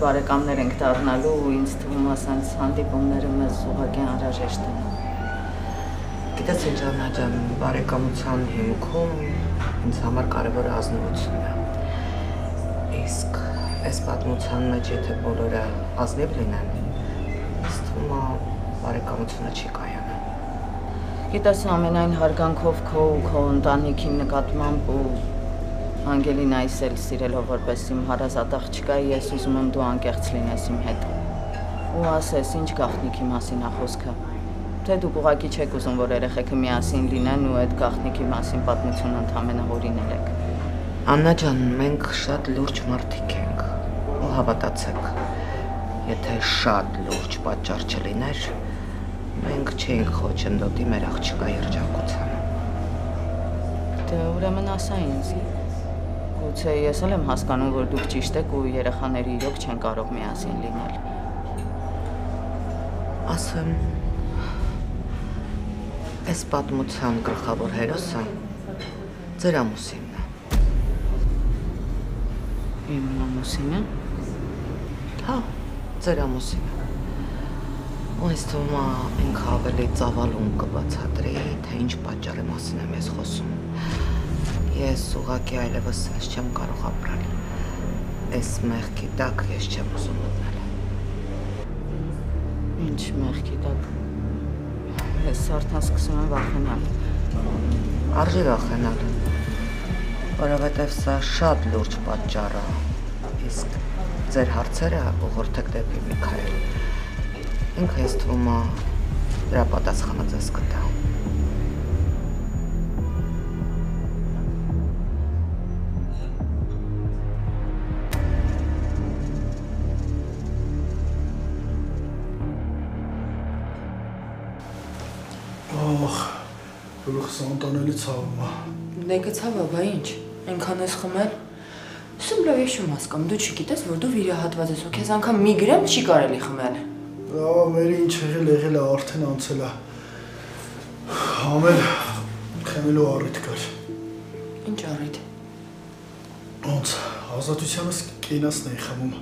բարեկամներ ենք դառնալու ու ինձ թվում է ասենց հանդիպումները մեզ ուղղակի անհրաժեշտ են։ Գիտես ինչ Աննա ջան, բարեկամության հիմքում ինձ համար կարևորը ազնվությունն է։ Իսկ այս պատմության մեջ եթե բոլորը ազնիվ լինեն, ինձ թվում է բարեկամությունը չի կայանա։ Գիտես ամենայն հարգանքով քո ու քո ընտանիքի նկատմամբ ու Անգելինայիս էլ սիրելով որպես իմ հարազատ աղջկա, ես ուզում եմ դու անկեղծ լինես իմ հետ։ Ու ասես ինչ գաղտնիքի մասին է խոսքը։ Թե դուք ուղղակի չեք ուզում, որ երեխեքը միասին լինեն ու այդ գաղտնիքի մասին պատմությունը ընդհանրապես հորինել եք։ Աննա ջան, մենք շատ լուրջ մարդիկ ենք ու հավատացեք, եթե շատ լուրջ պատճառ չլիներ, մենք չէինք խոչընդոտի մեր աղջկա երջանկությանը։ Դե ուրեմն ասա ինձ։ Գուցե ես էլ եմ հասկանում, որ դուք ճիշտ եք ու երեխաները իրոք չեն կարող միասին լինել։ Ասեմ, այս պատմության գլխավոր հերոսը ձեր ամուսինն է։ Իմ ամուսինը։ Հա, ձեր ամուսինը։ Ու ինձ թվում է ինքը ավելի ծավալուն կբացատրի, թե ինչ պատճառի մասին եմ ես խոսում։ Ես ուղղակի այլևս ես չեմ կարող ապրել։ Այս մեղքի տակ ես չեմ ուզում մտնել։ Ինչ մեղքի տակ։ Ես արդեն սկսում եմ վախենալ։ Արժի վախենալ, որովհետև սա շատ լուրջ պատճառ է, իսկ ձեր հարցերը ուղղորդեք դեպի Միքայել։ Ինքը ինձ թվում է դրա պատասխանը ձեզ կտա։ Գլուխս անտանելի ցավում է։ Դե կցավա, բա ինչ, այնքան ես խմել։ Սում լավ ես չեմ հասկանում, դու չգիտես, որ դու վիրահատված ես ու քեզ անգամ մի գրամ չի կարելի խմել։ Մերի ինչ եղել է, արդեն անցել է։ Համել խմելու առիթ կար։ Ինչ առիթ։ Ոնց, ազատությանս կենասն էի խմում,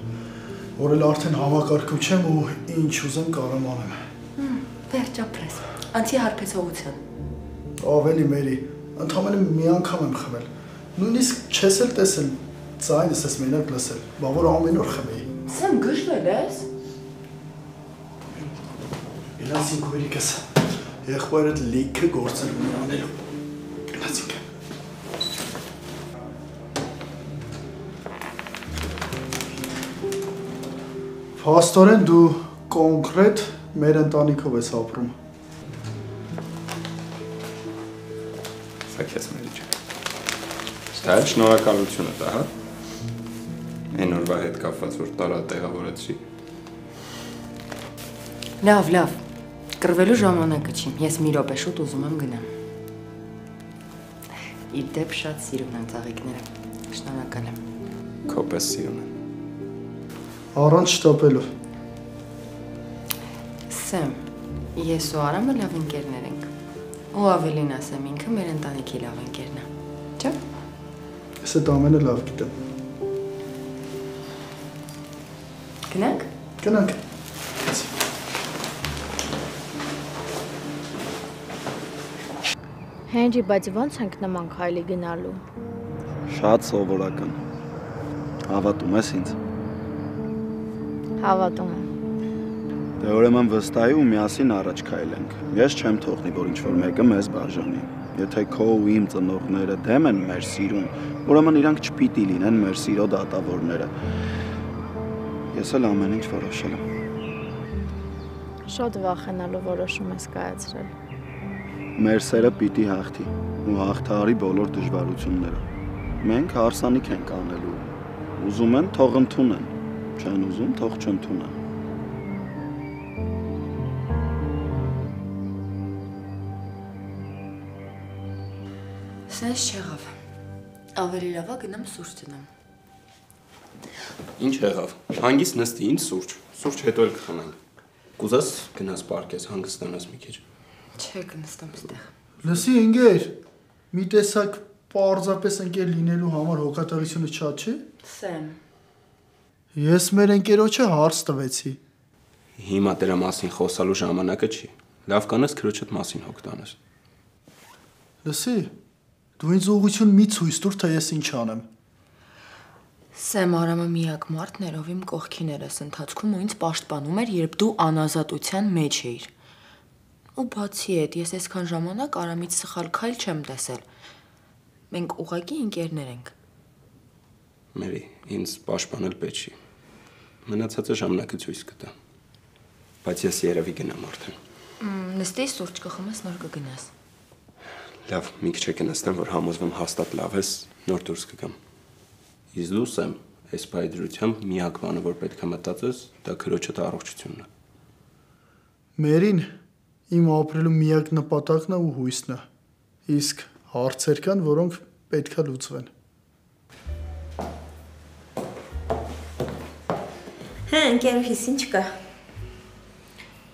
որ էլ արդեն համակարգում չեմ ու ինչ ուզեմ կարամ անեմ։ Վերջապես, անցի հարբեցողության։ Ավելի Մերի, ընդհանրապես մի անգամ եմ խմել։ Նույնիսկ չես էլ տեսել, ձայնս ես մենակ լսել, բա որ ամեն օր խմեի։ Սեմ գժվել ես։ Գնացինք Մերիկս, եղբայրդ լիքը գործեր ունի անելու։ Գնացինք։ Փաստորեն դու կոնկրետ մեր ընտանիքով ես ապրում։ Սա քեզ Մերի ջան։ Դա շնորհակալությունը տա, հա։ Այն օրվա հետ կապված որ տարա տեղավորեցի։ Լավ, կռվելու ժամանակը չի, ես մի րոպե շուտ ուզում եմ գնամ։ Ի դեպ շատ սիրուն են ծաղիկները, շնորհակալ եմ։ Քո պես սիրուն են։ Առանց շտապելու։ Սեմ, ես ու Արամը լավ ընկերներ ենք։ Ու ավելին ասեմ, ինքը մեր ընտանիքի լավ ընկերն է, չէ՞։ Ես այդ ամենը լավ գիտեմ։ Գնանք։ Գնանք։ Հենրի, բայց ո՞նց ենք նման քայլի գնալու։ Շատ սովորական։ Հավատում ես ինձ։ Հավատում եմ։ Դե ուրեմն վստահի ու միասին առաջ քայլենք։ Ես չեմ թողնի, որ ինչ-որ մեկը մեզ բաժանի։ Եթե քո ու իմ ծնողները դեմ են մեր սիրուն, ուրեմն իրանք չպիտի լինեն մեր սիրո դատավորները։ Ես էլ ամեն ինչ որոշել եմ։ Շատ վախենալու որոշում ես կայացրել։ Մեր սերը պիտի հաղթի ու հաղթահարի բոլոր դժվարությունները։ Մենք հարսանիք ենք անելու։ Ուզում են թող ընդունեն, չեն ուզում թող չընդունեն։ Սենց չեղավ, ավելի լավա գնամ սուրճ տնեմ։ Ինչ եղավ, հանգիստ նստի, ինչ սուրճ հետո էլ կխնանք։ Կուզես գնաս պարկես, հանգստանաս մի քիչ։ Չէ, կնստեմ ստեղ։ Լսի ընկեր, մի տեսակ պարզապես ընկեր լինելու համար հոգատարությունը շատ չի։ Սեմ։ Ես մեր ընկերոջը հարց տվեցի։ Հիմա դրա մասին խոսալու ժամանակը չի։ Լավ կանես քրոջդ մասին հոգ տանես։ Լսի, դու ինձ ուղղություն մի ցույց տուր, թե ես ինչ անեմ։ Սեմ Արամը միակ մարդն էր, ով իմ կողքին էր այս ընթացքում ու ինձ պաշտպանում էր, երբ դու անազատության մեջ էիր։ Ու բացի այդ, ես այսքան ժամանակ Արամից սխալ քայլ չեմ տեսել։ Մենք ուղղակի ընկերներ ենք։ Մերի, ինձ պաշտպանել պետք չի։ Մնացածը ժամանակը ցույց կտա։ Բայց ես երևի գնամ արդեն։ Նստի սուրճ կխմես, նոր կգնաս։ Լավ, մի քիչ կնստեմ, որ համոզվեմ հաստատ լավ ես, նոր դուրս կգամ։ Իսկ դու Սեմ, այս բայդրությամբ միակ բանը, որ պետք է մտածես, դա քրոջդ առողջությունն է։ Մերին իմ ապրելու միակ նպատակն է ու հույսն է։ Իսկ հարցեր կան, որոնք պետք է լուծվեն։ Հա, ընկերուհիս ինչ կա։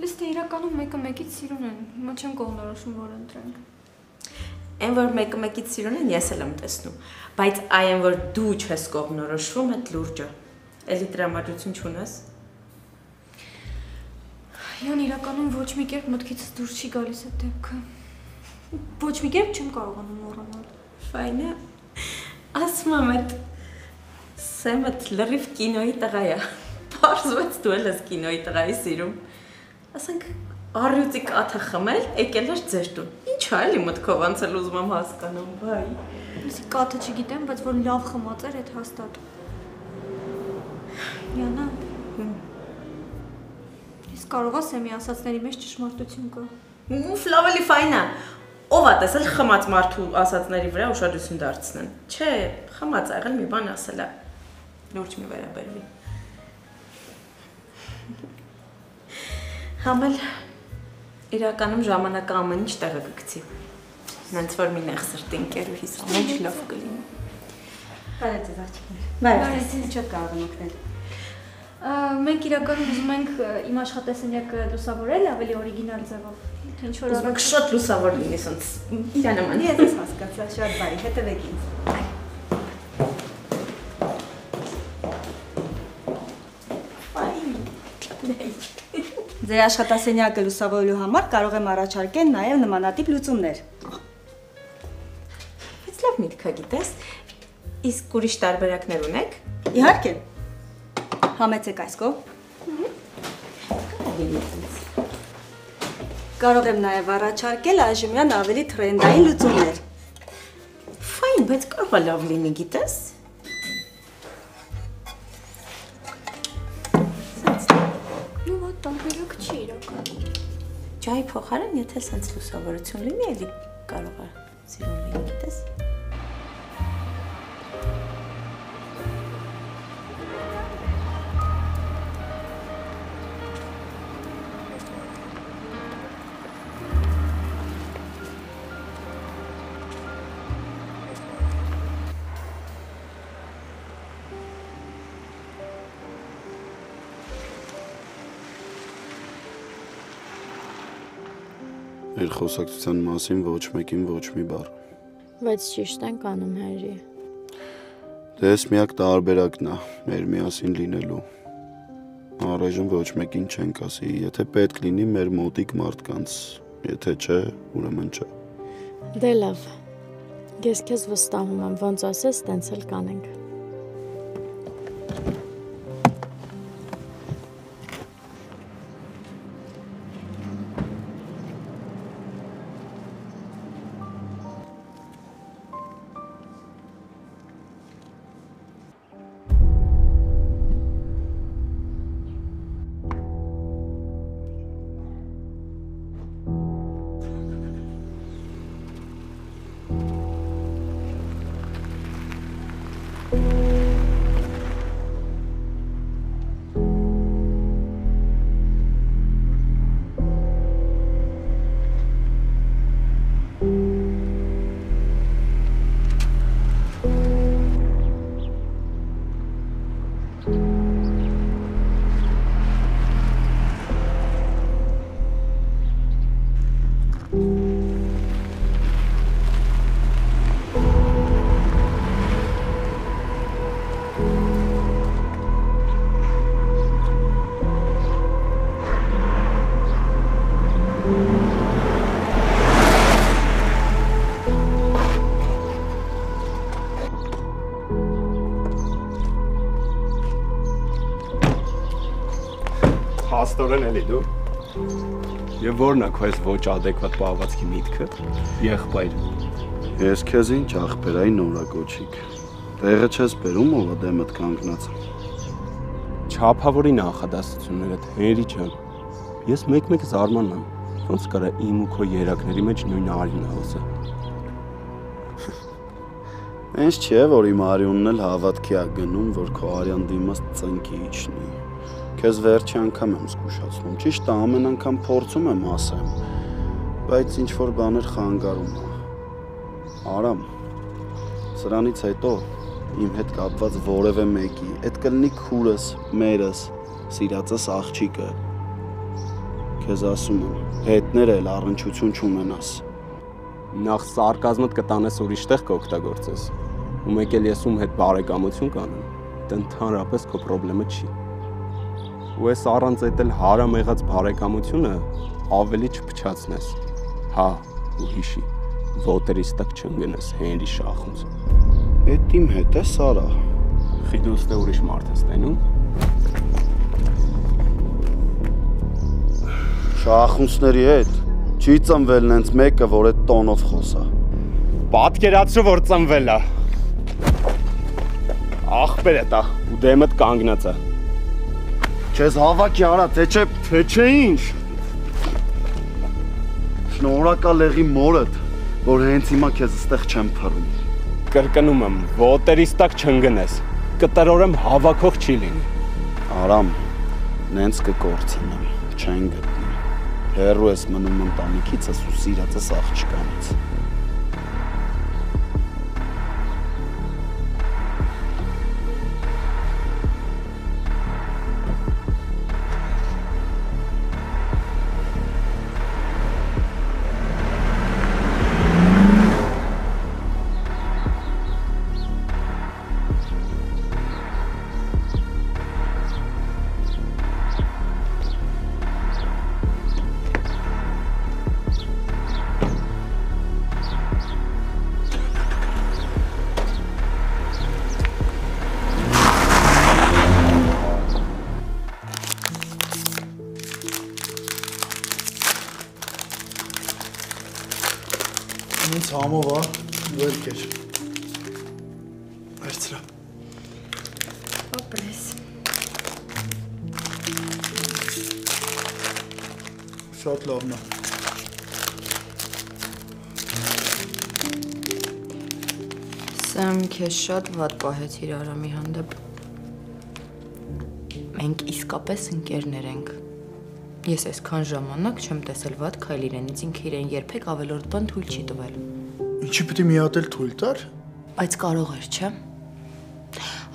Լստ իրականում մեկը մեկից սիրուն են, հիմա չեմ կողնորոշում, որ ընտրենք։ Այն, որ մեկը մեկից սիրուն են, ես էլ եմ տեսնում, բայց այն, որ դու չես կողնորոշվում, այդ լուրջը, էլի տրամադրություն չունես։ Յան իրականում ոչ մի կերպ մտքիցս դուրս չի գալիս այդ դեպքը։ Ոչ մի կերպ չեմ կարողանում մոռանալ։ Ֆայն է, ասում եմ այդ Սեմը լրիվ կինոյի տղա է, պարզվեց դու էլ ես կինոյի տղայի սիրում։ Ասենք առյուծի կաթը խմել, եկել էր ձեր տուն։ Ինչ է էլի մտքով անցել ուզում եմ հասկանամ, բայ։ Իսկ կաթը չգիտեմ, բայց որ լավ խմած էր, այդ հաստատ։ Յանա։ Իսկ կարող է Սեմի ասածների մեջ ճշմարտություն կա։ Ուֆ, լավ էլի ֆայն է։ Ով է տեսել խմած մարդու ասածների վրա ուշադրություն դարձնեն։ Չէ, խմած է եղել մի բան ասել է։ Լուրջ մի վերաբերվի։ Համել իրականում ժամանակը ամեն ինչ տեղը կգցի։ Նենց որ մի նեղ սրտի ընկերուհիս ամեն ինչ լավ կլինի։ Բարև ձեզ աղջիկներ։ Բարև, ինձ շատ կարող եմ օգնել։ Մենք իրականում ուզում ենք իմ աշխատասենյակը լուսավորել ավելի օրիգինալ ձևով։ Ինչ որ ուզում եք շատ լուսավոր լինի, սենց իրա նման։ Ես ես հասկացա, շատ բարի, հետևեք ինձ։ Ձեր աշխատասենյակը լուսավորելու համար կարող եմ առաջարկել նաև նմանատիպ լուծումներ։ Բայց լավ միտք է, գիտես, իսկ ուրիշ տարբերակներ ունեք։ Իհարկե։ Համեցեք այս կողմ։ Կարող եմ նաև առաջարկել այժմյան ավելի թրենդային լուծումներ։ Ֆայն, բայց կարող է լավ լինի, գիտես։ Տարբերակ չի իրականում։ Ջայի փոխարեն, եթե սենց լուսավորություն լինի, էլի կարող է սիրուն լինի, գիտես։ Մեր խոսակցության մասին ոչ մեկին ոչ մի բառ։ Բայց ճիշտ ենք անում Հենրի։ Դե ես միակ տարբերակն է մեր միասին լինելու։ Առայժմ ոչ մեկին չենք ասի, եթե պետք լինի մեր մոտիկ մարդկանց, եթե չէ, ուրեմն չէ։ Դե լավ։ Ես քեզ վստահում եմ, ոնց ասես, տենց էլ կանենք։ Փաստորեն էլի դու։ Եվ որն է քո այս ոչ ադեկվատ պահվածքի միտքը։ Եղբայր։ Ես քեզ ինչ ախպերայի նորակոչիկ։ Տեղը չես բերում ով դեմդ կանգնած։ Չափավորի նախադասություններդ Հենրի ջան։ Ես մեկ-մեկ զարմանում եմ։ Ոնց կարա իմ ու քո երակների մեջ նույն արյունը հոսա։ Ինչ չէ, որ իմ արյունն էլ հավատքի է գնում, որ քո արյան դիմաց ծնկի իջնի։ Քեզ վերջի անգամ եմ զգուշացնում, ճիշտ է ամեն անգամ փորձում եմ ասեմ, բայց ինչ որ բաներ խանգարում է։ Արամ, սրանից հետո իմ հետ կապված որևէ մեկի, այդ կլինի քուրս, մերս, սիրածս աղջիկը։ Քեզ ասում եմ, հետներ էլ առնչություն չունենաս։ Նախ սարկազմդ կտանես ուրիշ տեղ կօգտագործես։ Ու մեկ էլ ես ում հետ բարեկամություն կանեմ, դա ընդհանրապես քո խնդրեմը չի։ Ու ես առանց այդ էլ հարամ եղած բարեկամությունը ավելի չփչացնես։ Հա, ու հիշի, ոտերից տակ չընկնես Հենրի շախունց։ Էդ իմ հետ է Սարա։ Խիդուս դե ուրիշ մարդ ես տենում։ Շախունցների հետ չի ծնվել նենց մեկը, որ այդ տոնով խոսա։ Պատկերացրու, որ ծնվել է։ Ախպեր է տա, ու դեմդ կանգնած է։ Չես հավաքի արա, թե չէ ինչ։ Շնորհակալ եղի մորդ, որ հենց հիմա քեզ ստեղ չեմ փռում։ Կրկնում եմ, ոտերից տակ չընկնես։ Կտրորեմ հավաքող չի լինի։ Արամ, նենց կկորցնեմ, չեն գտնի։ Հեռու ես մնում ընտանիքիցս ու սիրածս աղջկանից։ Ինձ համով է, դու էլ կեր։ Վերցրա։ Ապրես։ Շատ լավն է։ Սեմ քեզ շատ վատ պահեցիր Արամի հանդեպ։ Մենք իսկապես ընկերներ ենք։ Ես այսքան ժամանակ չեմ տեսել վատ քայլ իրենից, ինքը իրեն երբեք ավելորդ բան թույլ չի տվել։ Ինչի պիտի մի հատ էլ թույլ տար։ Բայց կարող էր, չէ՞։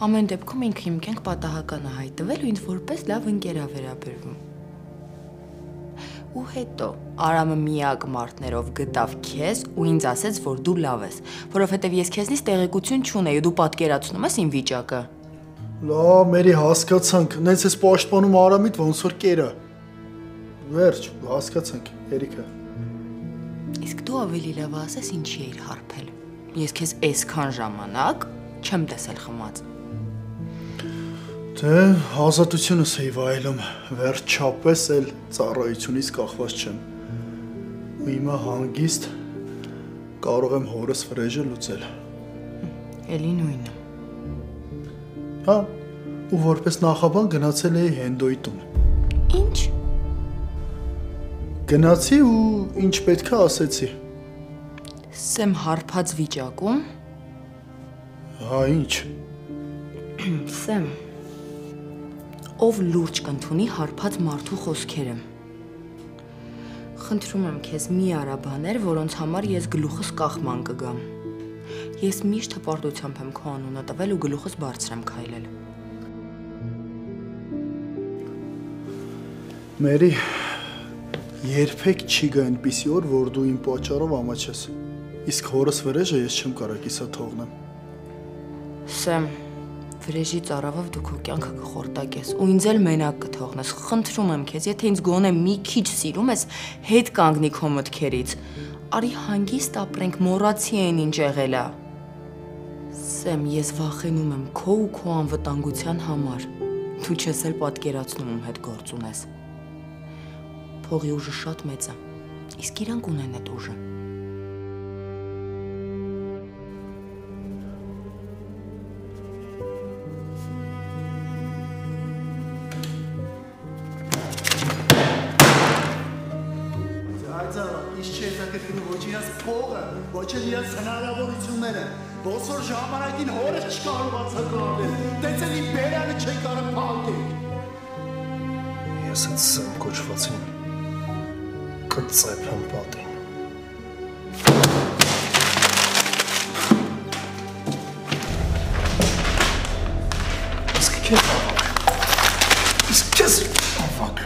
Ամեն դեպքում ինքը իմ կյանք պատահական է հայտնվել ու ինձ որպես լավ ընկեր է վերաբերվում։ Ու հետո Արամը միակ մարտներով գտավ քեզ ու ինձ ասեց, որ դու լավ ես, որովհետև ես քեզնից տեղեկություն չունեի ու դու պատկերացնում ես իմ վիճակը։ Լավ, մերի հասկացանք, նենց ես պաշտպանում Արամիդ, ոնց որ կերա։ Վերջ, հասկացանք, Երիկը։ Իսկ դու ավելի լավ ասես ինչի էիր հարբել։ Ես քեզ այսքան ժամանակ չեմ տեսել խմած։ Դե, ազատությունս էի վայելում, վերջապես էլ ծառայությունից կախված չեմ։ Ու հիմա հանգիստ կարող եմ հորս վրեժը լուծել։ Էլի նույնը։ Հա, ու որպես նախաբան գնացել էի Հենդոյի տուն։ Ինչ։ Գնացի ու ինչ պետք է ասեցի։ Սեմ հարբած վիճակում։ Հա, ինչ։ Սեմ, ով լուրջ կընդունի հարբած մարդու խոսքերը։ Խնդրում եմ քեզ մի արա բաներ, որոնց համար ես գլուխս կախման կգամ։ Ես միշտ հպարտությամբ եմ քո անունը տվել ու գլուխս բարձր եմ քայլել։ Մերի, երբեք չի գա այնպիսի օր, որ դու իմ պատճառով ամաչես։ Իսկ հորս վրեժը ես չեմ կարող կիսա թողնեմ։ Սեմ, վրեժի ծառավով դու քո կյանքը կխորտակես ու ինձ էլ մենակ կթողնես։ Խնդրում եմ քեզ, եթե ինձ գոնե մի քիչ սիրում ես, հետ կանգնի քո մտքերից։ Արի հանգիստ ապրենք, մոռացի այն ինչ եղել է։ Սեմ, ես վախենում եմ քո ու քո անվտանգության համար։ Դու չես էլ պատկերացնում ում հետ գործ ունես։ Փողի ուժը շատ մեծ է, իսկ իրանք ունեն այդ ուժը։ Ոչ էլ իրենց հնարավորությունները, ոսոր ժամանակին հորս չկարողացա կարդել, տեսել իմ բերանը չեն կարող փակել։ Ես այդ սեմ կոչվածին կծեպեմ պատին։ Իսկ քեզ ավակ։ Իսկ քեզ ավակ։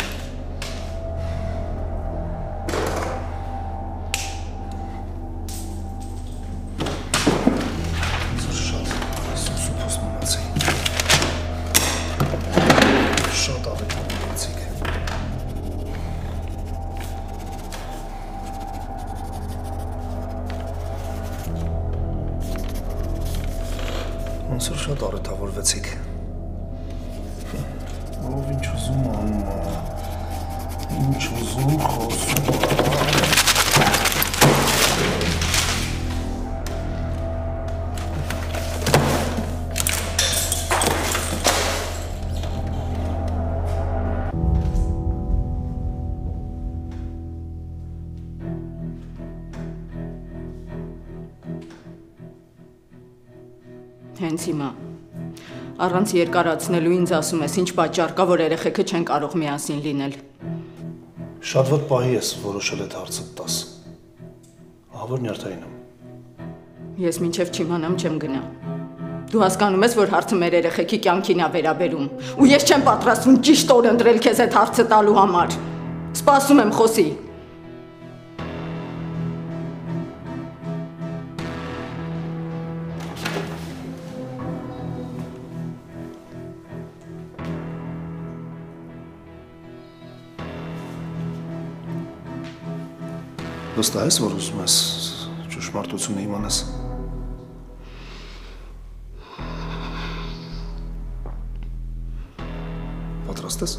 Ոնց որ շատ առետավորվեցիք։ Ով ինչ ուզում անում է, ինչ ուզում խոսում է։ Հենց հիմա առանց երկարացնելու ինձ ասում ես, ինչ պատճառ կա, որ երեխեքը չեն կարող միասին լինել։ Շատ ված պահի ես որոշել այդ հարցը տաս։ Ահավոր նյարդային եմ։ Ես մինչև չիմանամ չեմ գնա։ Դու հասկանում ես, որ հարցը մեր երեխեքի կյանքին է վերաբերում, ու ես չեմ պատրաստվում ճիշտ օր ընտրել քեզ այդ հարցը տալու համար։ Սպասում եմ, խոսի։ Վստահ ես, որ ուզում ես ճշմարտությունը իմանաս։ Պատրաստ ես։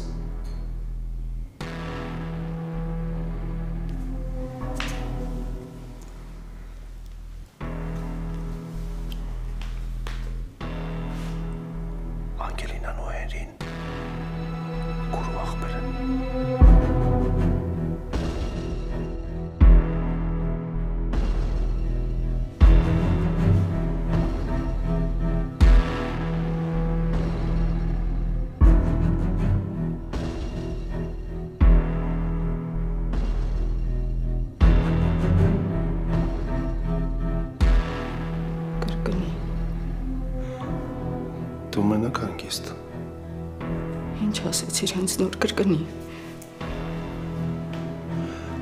Անգելինան ու Հենրին քուրու աղբեր են։ Դու մենակ հանգիստ։ Ինչ ասեցիր հենց նոր կրկնի։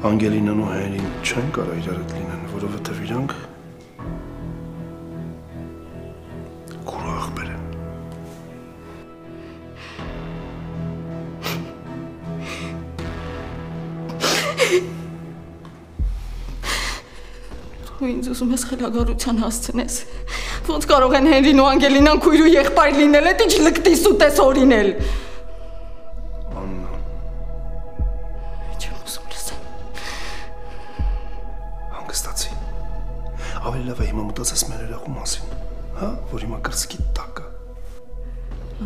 Անգելինան ու Հենրին չեն կարող իրար հետ լինեն, որովհետև իրանք քուրու աղբեր են։ Ու ինձ ուզում ես խելագարության հասցնես։ Ոնց կարող են Հենրին ու Անգելինան քույր ու եղբայր լինել, այդ ինչ լկտի սուտ ես օրինել։ Աննա։ Չեմ ուզում լսել։ Հանգստացի։ Ավելի լավ է հիմա մտածես մեր երախու մասին, հա, որ հիմա կրծքի տակ է։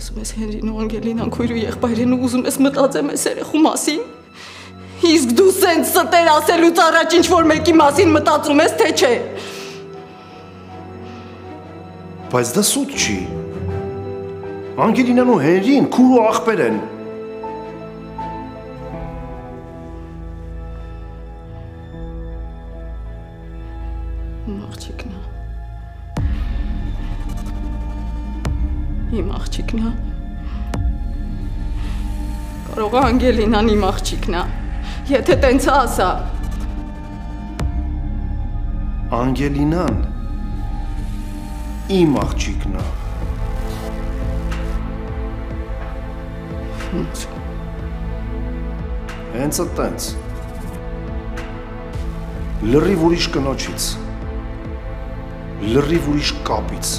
Ասում ես Հենրին ու Անգելինան քույր ու եղբայր են ու ուզում ես մտածեմ ես երախու մասին։ Իսկ դու սենց ստեր ասելուց առաջ ինչ-որ մեկի մասին մտածում ես, թե չէ։ Բայց դա սուտ չի։ Անգելինան ու Հենրին քուրու աղբեր են։ Իմ աղջիկն է։ Իմ աղջիկն է։ Կարող է Անգելինան իմ աղջիկն է։ Եթե տենց ասա։ Անգելինան իմ աղջիկն է։ Ոնց։ Հենց այդտենց։ Լրիվ ուրիշ կնոջից։ Լրիվ ուրիշ կապից։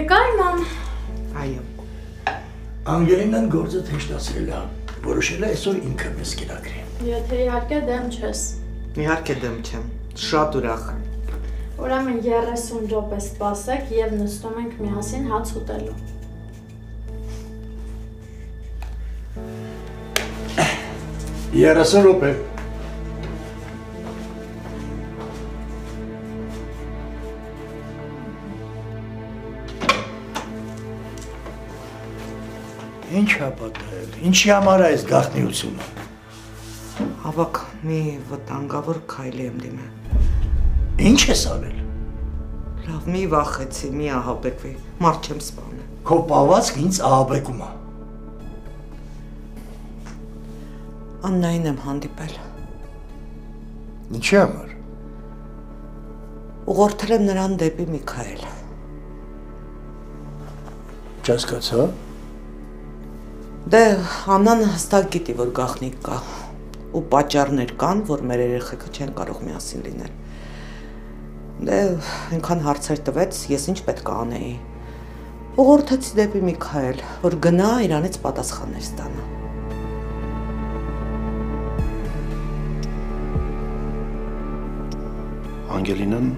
Եկա իման։ Այո։ Անգելինան գործը թեշտացրել է, որոշել է այսօր ինքը մեզ կերակրի։ Եթե իհարկե դեմ չես։ Իհարկե դեմ չեմ, շատ ուրախ եմ։ Ուրեմն 30 րոպե սպասեք եւ նստում ենք միասին հաց ուտելու։ Երեսուն րոպե։ Ինչ է պատահել, ինչի համար է այս գաղտնիությունը։ Ավակ, մի վտանգավոր քայլի եմ դիմել։ Ինչ ես արել։ Լավ, մի վախեցի, մի ահաբեկվի, մարդ չեմ սպանել։ Քո պահվածք ինձ ահաբեկում է։ Աննային եմ հանդիպել։ Ինչի համար։ Ուղղորդել եմ նրան դեպի Միքայել։ Չհասկացա։ Դե Աննան հստակ գիտի, որ գաղտնիք կա ու պատճառներ կան, որ մեր երեխեքը չեն կարող միասին լինել։ Դե այնքան հարցեր տվեց, ես ինչ պետք է անեի։ Ուղղորդեցի դեպի Միքայել, որ գնա իրանից պատասխաններ ստանա։ Անգելինան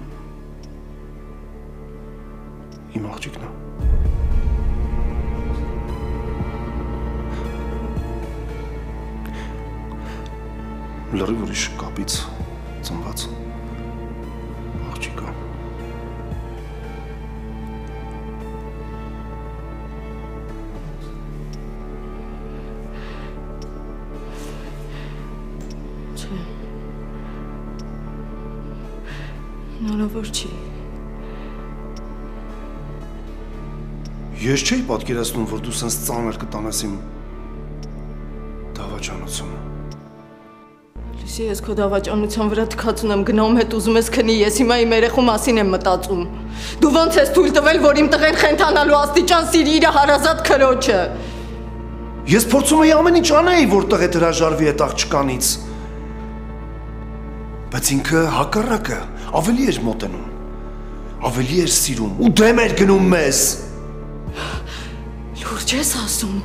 իմ աղջիկն է։ Լրիվ ուրիշ կապից ծնված աղջիկա։ Չէ։ Հնարավոր չի։ Ես չէի պատկերացնում, որ դու սենց ծանր կտանես իմ դավաճանությունը։ Լուսի, ես քո դավաճանության վրա թքած ունեմ, գնամ հետ ուզում ես քնի, ես հիմա իմ երեխու մասին եմ մտածում։ Դու ոնց ես թույլ տվել, որ իմ տղեն խենթանալու աստիճան սիրի իր հարազատ քրոջը։ Ես փորձում էի ամեն ինչ անեի, որ տղեդ հրաժարվի այդ աղջկանից։ Բայց ինքը հակառակը ավելի էր մոտենում, ավելի էր սիրում ու դեմ էր գնում մեզ։ Լուրջ ես ասում։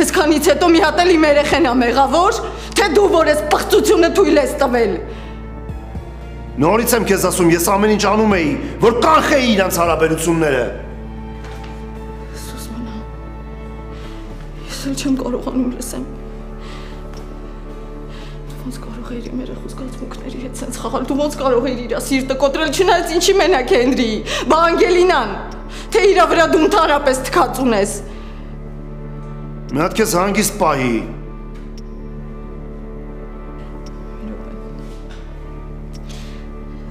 Այսքանից հետո մի հատ էլ իմ երեխեն ա մեղավոր, թե դու որ ես պղծությունը թույլ ես տվել։ Նորից եմ քեզ ասում, ես ամեն ինչ անում էի, որ կանխեի իրանց հարաբերությունները։ Սուսմանա, ես էլ չեմ կարողանում լսեմ։ Դու ոնց կարող էիր իմ երեխու զգացմունքների հետ սենց խաղալ, դու ոնց կարող էիր իրա սիրտը կոտրել, չնայած ինչի մենակ Հենրի, բա Անգելինան, թե իրա վրա դու ընդհանրապես թքած ունես։ Մի հատ քեզ հանգիստ պահի։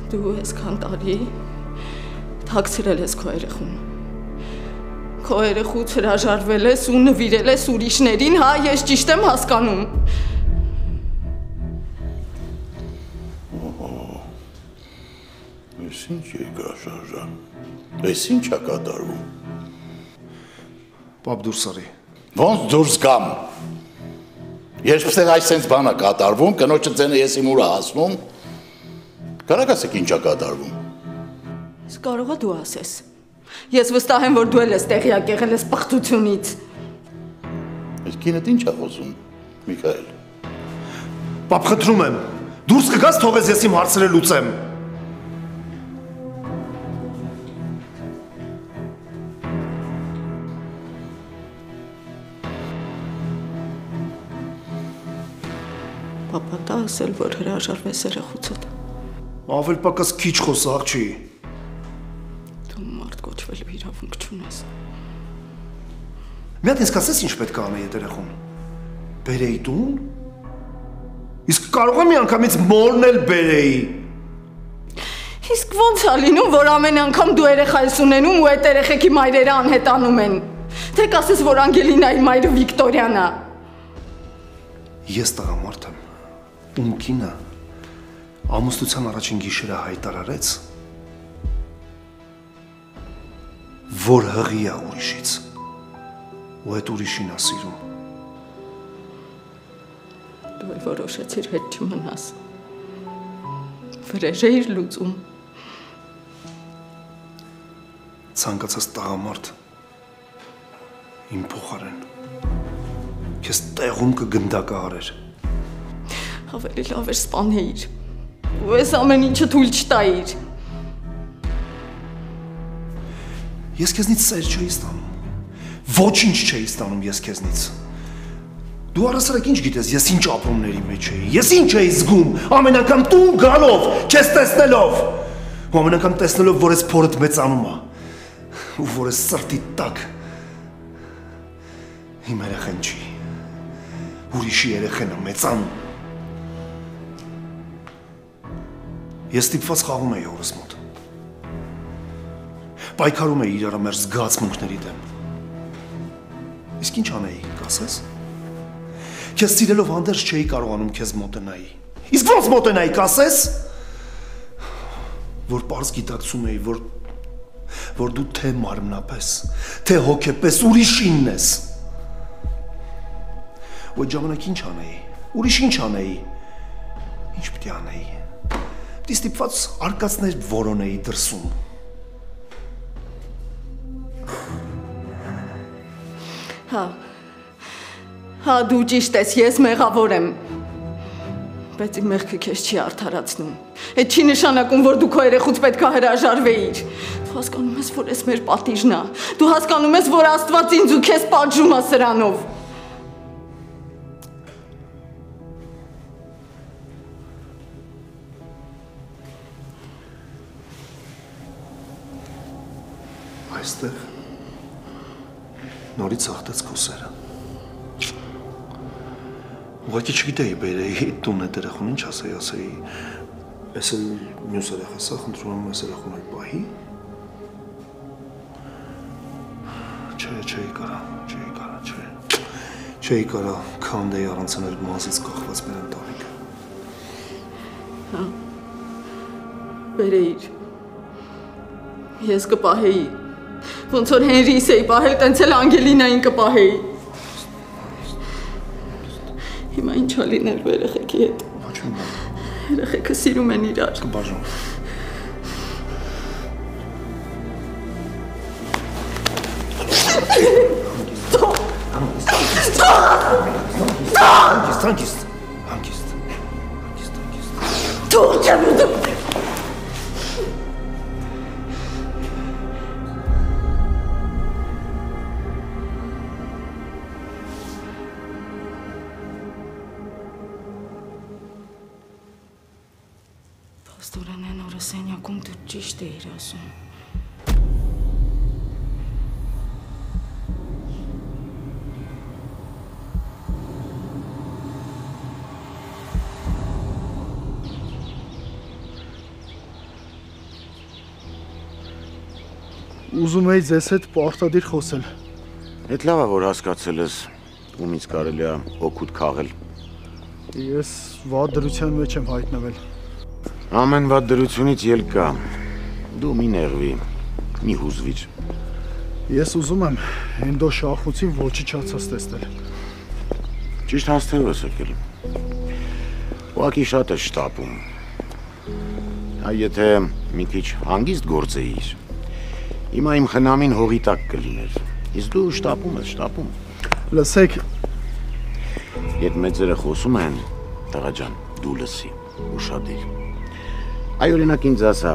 Դու այսքան տարի թաքցրել ես քո երեխուն։ Քո երեխուց հրաժարվել ես ու նվիրել ես ուրիշներին, հա, ես ճիշտ եմ հասկանում։ Ես ինչ երկրաշարժան, ես ինչ է կատարվում։ Պապ դուրս արի։ Ոնց դուրս գամ։ Երբ այսպես բան է կատարվում, կնոջը ձենը ես իմ ուրա հասնում, կարակ ասեք ինչ է կատարվում։ Ես կարող է դու ասես։ Ես վստահ եմ, որ դու էլ ես տեղյակ եղել ես պղծությունից։ Այս կինդ ինչ է խոսում, Միքայել։ Պապ, խնդրում եմ, դուրս կգաս, թողես ես իմ հարցերը լուծեմ։ Պապա տա ասել, որ հրաժարվես երեխուցդ։ Ավել պակաս քիչ խոսակ չի։ Դու մարդ կոչվելու իրավունք չունես։ Մի հատ ինձ կասես ինչ պետք է անեի այդ երեխուն։ Բերեի տուն։ Իսկ կարող եմ մի անգամից մորն էլ բերեի։ Իսկ ոնց է լինում, որ ամեն անգամ դու երեխա ես ունենում ու այդ երեխեքի մայրերը անհետանում են։ Թե կասես, որ Անգելինայի մայրը Վիկտորիան է։ Ես տղամարդ եմ, ում կինը ամուսնության առաջին գիշերը հայտարարեց, որ հղի է ուրիշից ու այդ ուրիշին է սիրում։ Դու էլ որոշեցիր հետ չմնաս։ Վրեժ էիր լուծում։ Ցանկացած տղամարդ Իմ փոխարեն քեզ տեղում կգնդակահարեր։ Ավելի լավ էր սպանեիր։ Ու ես ամեն ինչը թույլ չտայիր։ Ես քեզնից սեր չէի ստանում։ Ոչինչ չէի ստանում ես քեզնից։ Դու առասարակ ինչ գիտես, ես ինչ ապրումների մեջ էի։ Ես ինչ էի զգում, ամեն անգամ տուն գալով, քեզ տեսնելով։ Ու ամեն անգամ տեսնելով, որ ես փորդ մեծանում է։ Ու որ ես սրտի տակ։ Իմ երեխան չի։ Ուրիշի երեխան է մեծանում։ Ես ստիպված խաղում էի հորս մոտ։ Պայքարում էի իրար մեր զգացմունքների դեմ։ Իսկ ինչ անեի, կասես։ Քեզ սիրելով հանդերձ չէի կարողանում քեզ մոտենայի։ Իսկ ո՞նց մոտենայի, կասես։ Որ պարզ գիտակցում էի, որ դու թե մարմնապես, թե հոգեպես ուրիշինն ես։ Ու այդ ժամանակ ինչ անեի։ Ուրիշ ինչ անեի։ Ինչ պիտի անեի։ Պիտի ստիպված արկածներ որոնեի դրսում։ Հա, դու ճիշտ ես, ես մեղավոր եմ։ Բայց իմ մեղքը քեզ չի արդարացնում։ Այդ չի նշանակում, որ դու քո երեխուց պետք է հրաժարվեիր։ Դու հասկանում ես, որ ես մեր պատիժն է։ Դու հասկանում ես, որ Աստված ինձ ու քեզ պատժում է սրանով։ Այստեղ նորից ախտեց քո սերը։ Ուղղակի չգիտեի բերեի տուն այդ երեխուն ինչ ասեի, ես էլ մյուս երեխասա խնդրում եմ այս երեխուն այլ պահի։ Չէի կարա քանդեի առանցնել մազից կախված մեր ընտանիքը։ Հա, բերեիր, ես կպահեի, ոնց որ Հենրիս էի պահել, տենց էլ Անգելինային կպահեի։ Հիմա ինչ ա լինելու երեխեքի հետ։ Երեխեքը սիրում են իրար։ Կբաժան։ Հանգիստ։ Թող չեմ ուզում։ Փաստորեն այն օրը սենյակում դու ճիշտ էիր ասում։ Ուզում էի ձեզ հետ պարտադիր խոսել։ Այդ լավ է, որ հասկացել ես, ումից կարելի է օգուտ քաղել։ Ես վատ դրության մեջ եմ հայտնվել։ Ամեն վատ դրությունից ելք կա։ Դու մի նեղվի, մի հուզվիր։ Ես ուզում եմ Հենդո Շախուցին ոչնչացած տեսնել։ Ճիշտ հասցեով ես եկել։ Ուղղակի շատ է շտապում։ Եթե մի քիչ հանգիստ գործեիր, հիմա իմ խնամին հողի տակ կլիներ, իսկ դու շտապում ես, շտապում։ Լսեք, Երբ մեծերը խոսում են, տղա ջան, դու լսի, ուշադիր։ Այ օրինակ ինձ ասա,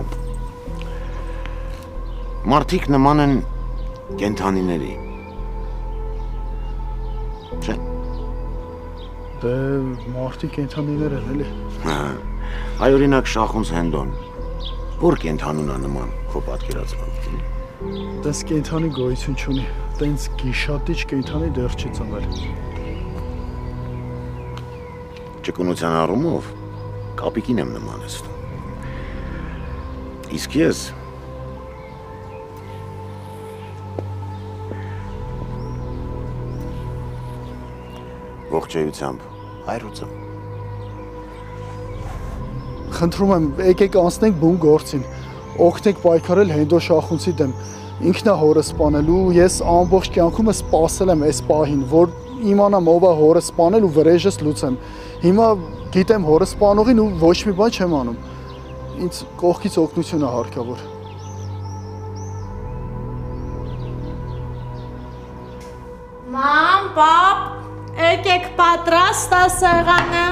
մարդիկ նման են կենդանիների։ Չէ։ Դե մարդիկ կենդանիներ են, էլի։ Այ օրինակ Շախունց Հենդոն, որ կենդանուն է նման քո պատկերացմամբ։ Տես կենդանի գոյություն չունի, տենց գիշատիչ կենդանի դեռ չի ծնվել։ Ճկունության առումով կապիկին եմ նմանեցնում։ Իսկ ես ողջայությամբ հայրուծը։ Խնդրում եմ, եկեք անցնենք բուն գործին, օգնեք պայքարել Հենդո Շախունցի դեմ։ Ինքն է հորը սպանելու, ես ամբողջ կյանքումս սպասել եմ այս պահին, որ իմանամ ով է հորը սպանել ու վրեժս լուծեմ։ Հիմա գիտեմ հորը սպանողին ու ոչ մի բան չեմ անում։ Ինձ կողքից օգնություն է հարկավոր։ Մամ, պապ, եկեք պատրաստ է սեղանը։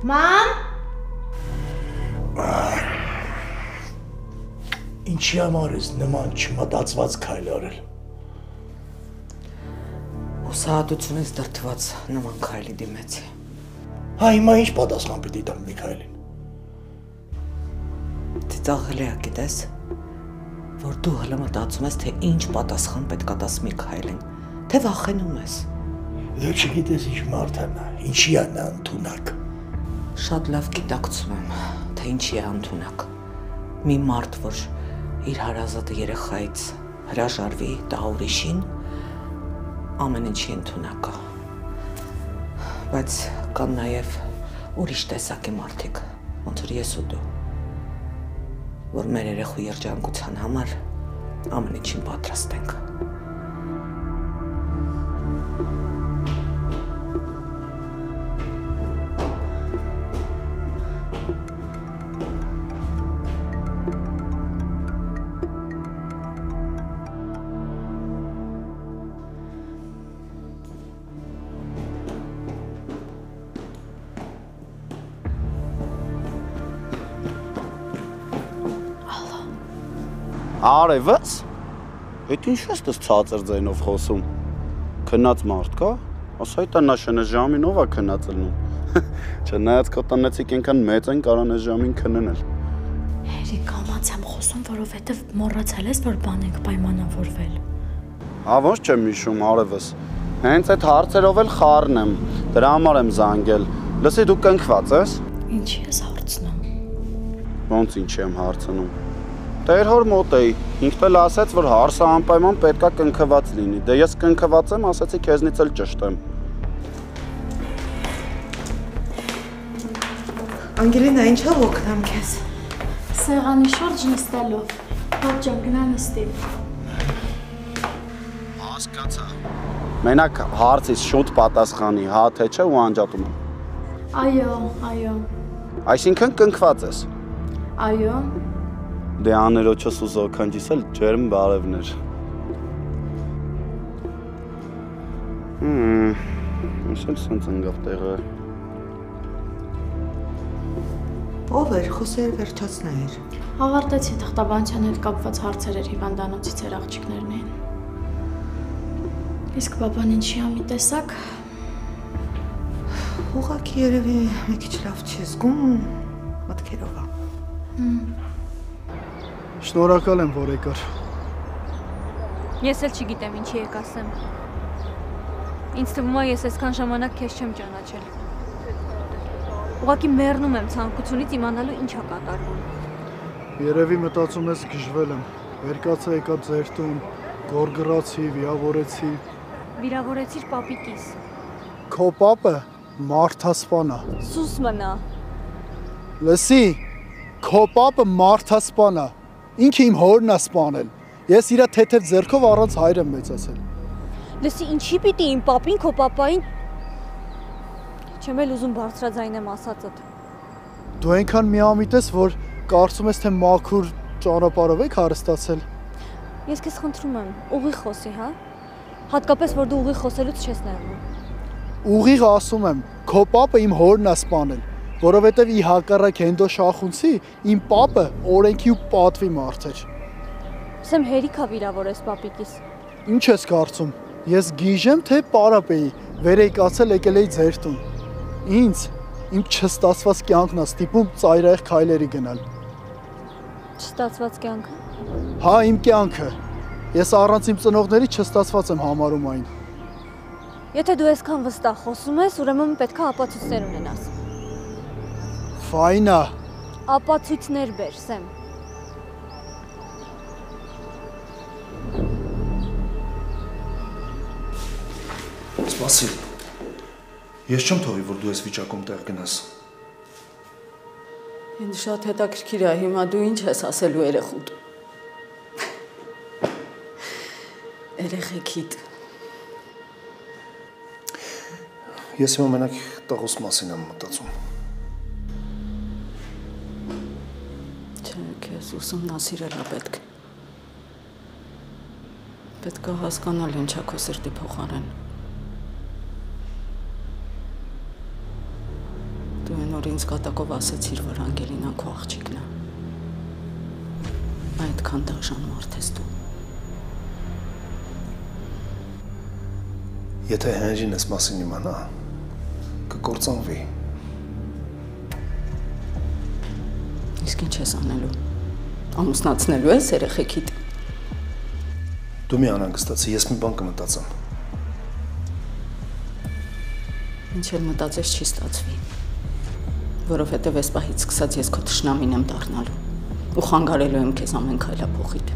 Մամ։ Ինչի համար ես նման չմտածված քայլ արել։ Հուսահատությունից դրդված նման քայլի դիմեցի։ Հա հիմա ինչ պատասխան պիտի տամ Միքայելին։ Ծիծաղելի է, գիտես, որ դու հələ մտածում ես, թե ինչ պատասխան պետք է տաս Միքայելին, թե վախենում ես։ Դու չգիտես ինչ մարդ է նա, ինչի է նա ընդունակ։ Շատ լավ գիտակցում եմ, թե ինչի է ընդունակ։ Մի մարդ, որ իր հարազատ երեխայից հրաժարվի տա ուրիշին, ամեն ինչի ընդունակ է։ Բայց կան նաև ուրիշ տեսակի մարդիկ, ոնց որ ես ու դու, որ մեր երեխու երջանկության համար ամեն ինչին պատրաստ ենք։ Արևս։ Էդ ինչ ես դες ցածր ձայնով խոսում։ Քնած մարդ կա։ Ասա դա նաշենը ժամին ով է քնածելնում։ Չնայած քո տնեցիկ այնքան մեծ են կարան այս ժամին քննել։ Հերի կամաց եմ խոսում, որովհետև մոռացել ես, որ բան ենք պայմանավորվել։ Հա ոնց չեմ հիշում Արևս։ Հենց այդ հարցերով էլ խառն եմ։ Դրա համար եմ զանգել։ Լսի դու կնքված ես։ Ինչի ես հարցնում։ Ոնց ինչի եմ հարցնում։ Տեր հոր մոտ էի, ինքն էլ ասեց, որ հարսը անպայման պետքա կնքված լինի, դե ես կնքված եմ, ասեցի քեզնից էլ ճշտեմ։ Անգելինա, ինչով օգնեմ քեզ։ Սեղանի շուրջ նստելով, պապ ջան գնա նստի։ Հասկացա։ Մենակ հարցից շուտ պատասխանի, հա թե չէ ու անջատում եմ։ Այո։ Այսինքն կնքված ես։ Այո։ Դե աներոջս ու զոքանջիս էլ ջերմ բարևներ։ Ինչ էլ սենց ընգավ տեղը։ Ով էր, խոսեր վերջացներ։ Ավարտեցի թղթաբանության հետ կապված հարցեր հիվանդանոցի ծեր աղջիկներն էին։ Իսկ պապան ինչի ամի տեսակ։ Ուղղակի երևի մի քիչ լավ չի զգում, մտքերով է։ Շնորհակալ եմ, որ եկար։ Ես էլ չգիտեմ ինչի եք ասեմ։ Ինձ թվում է ես այսքան ժամանակ քեզ չեմ ճանաչել։ Ուղղակի մեռնում եմ ցանկությունից իմանալու ինչ է կատարվում։ Երևի մտածում ես գժվել եմ։ Վերկացա եկա ձեր տուն, գորգռացի, վիրավորեցի։ Վիրավորեցիր պապիկիս։ Քո պապը մարդասպան է։ Սուս մնա։ Լսի, քո պապը մարդասպան է։ Ինքը իմ հորն է սպանել։ Ես իրա թեթև ձեռքով առանց հայր եմ մեծացել։ Լսի, ինչի պիտի իմ պապին քո պապային։ Չեմ էլ ուզում բարձրաձայնեմ ասածդ։ Դու այնքան միամիտ ես, որ կարծում ես թե մաքուր ճանապարհով եք հարստացել։ Ես քեզ խնդրում եմ, ուղիղ խոսի, հա։ Հատկապես որ դու ուղիղ խոսելուց չես նեղվում։ Ուղիղ ասում եմ, քո պապը իմ հորն է սպանել, որովհետև ի հակառակ Հենդո Շախունցի իմ պապը օրենքի ու պատվի մարդ էր։ Սեմ հերիք է վիրավորես պապիկիս։ Ինչ ես կարծում։ Ես գիժեմ թե պարապ էի, վեր էի կացել եկել էի ձեր տուն։ Ինձ իմ չստացված կյանքն է ստիպում ծայրահեղ քայլերի գնալ։ Չստացված կյանքը։ Հա, իմ կյանքը։ Ես առանց իմ ծնողների չստացված եմ համարում այն։ Եթե դու այսքան վստահ խոսում ես, ուրեմն պետք է ապացույցներ ունենաս։ Ֆայնա։ Ապացույցներ բեր, Սեմ։ Սպասի։ Ես չեմ թողի, որ դու այս վիճակում տեղ գնաս։ Ինձ շատ հետաքրքիր է, հիմա դու ինչ ես ասելու երեխուդ։ Երեխեքիդ։ Ես հիմա մենակ տղուս մասին եմ մտածում։ Քեզ ուսումնասիրելա պետք։ Պետք է հասկանալ ինչ է քո սրտի փոխարեն։ Դու այն օր ինձ կատակով ասեցիր, որ Անգելինան քո աղջիկն է։ Այդքան դաժան մարդ ես դու։ Եթե Հենրին ես մասին իմանա, կկործանվի։ Իսկ ինչ ես անելու։ Ամուսնացնելու ես երեխեքիդ։ Դու մի անհանգստացի, ես մի բան կմտածեմ։ Ինչ էլ մտածես չի ստացվի։ Որովհետև այս պահից սկսած ես քո թշնամին եմ դառնալու ու խանգարելու եմ քեզ ամեն քայլափոխիդ։